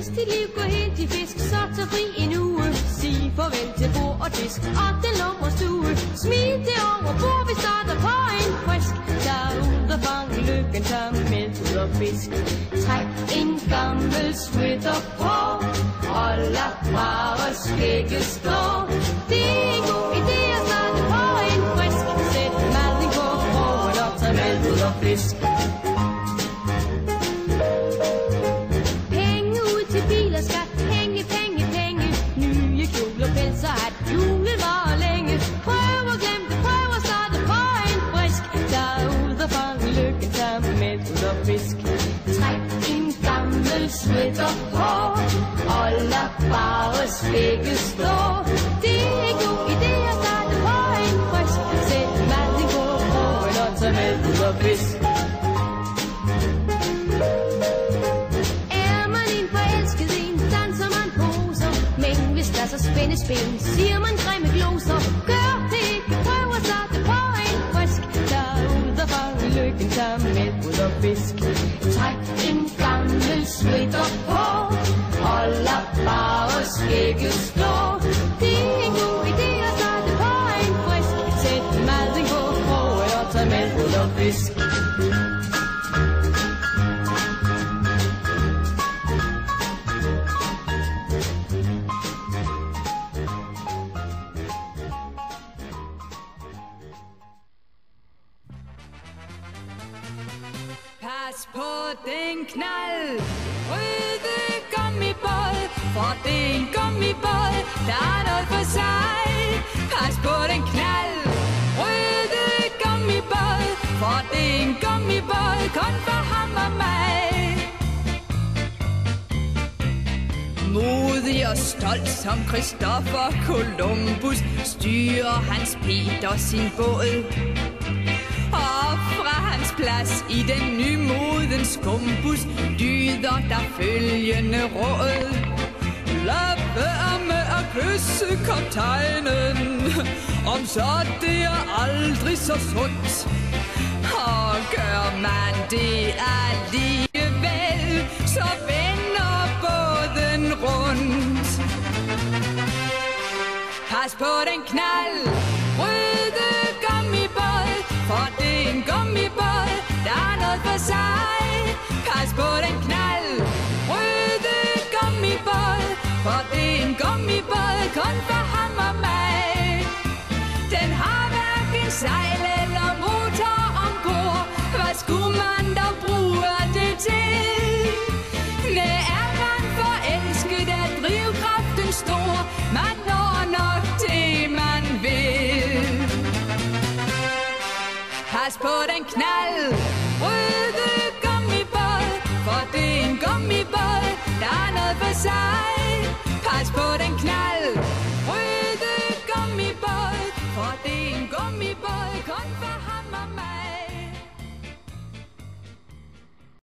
Hvis dit liv går helt i fisk, så tag fri en uge. Sig farvel til bord og disk og den lummerstue. Smid det over bord, vi starter på en frisk. Tag ud og fang lykken, tag med ud og fisk. Træk en gammel sweater på og lad bare skægget stå. Det er en god idé at starte på en frisk. Sæt maden på krogen og tag med ud og fisk. Penge ud til bil og skat. Penge, penge, penge. Nye kjoler, pelser, at julen var længe. Prøv at glemme det, prøv at starte på en frisk. Tag ud og fang lykken, tag med ud og fisk. Træk en gammel sweater på og lad bare skægget stå. Det er en god idé at starte på en frisk. Sæt maden på krogen og tag med ud og fisk. Er man en forelsket en, danser man poser. Men hvis der så spændes ben, siger man grimme gloser. Gør det ikke, prøv at starte på en frisk. Tag ud og fang lykken, tag med ud og fisk. Træk en gammel sweater på og lad bare skægget stå. Det er en god idé at starte på en frisk. Sæt maden på krogen og tag med ud og fisk. Pas på den knald, røde gummibåd, for det er en gummibåd, der er noget for sig. Pas på den knald, røde gummibåd, for det er en gummibåd, kun for ham og mig. Modig og stolt som Christopher Columbus, styrer Hans Peter sin båd. Og fra hans plads i den nymodens skumbus lyder der følgende råd. Lad være med at kysse kaptajnen, om så det er aldrig så sundt. Og gør man det alligevel, så vender båden rundt. Pas på den knald, røde gummibåd, for det er en gummibåd, der er noget for sig. Pas på den knald, røde gummibåd, for det er en gummibåd, kun for ham og mig. Den har hverken sejl eller motor ombord, hvad skulle man dog bruge det til? Næh, er man forelsket, er drivkraften stor, man når nok det man vil. Pas på den knald, røde gummibåd, for det er en gummibåd, der er noget for sig. Pas på den knald,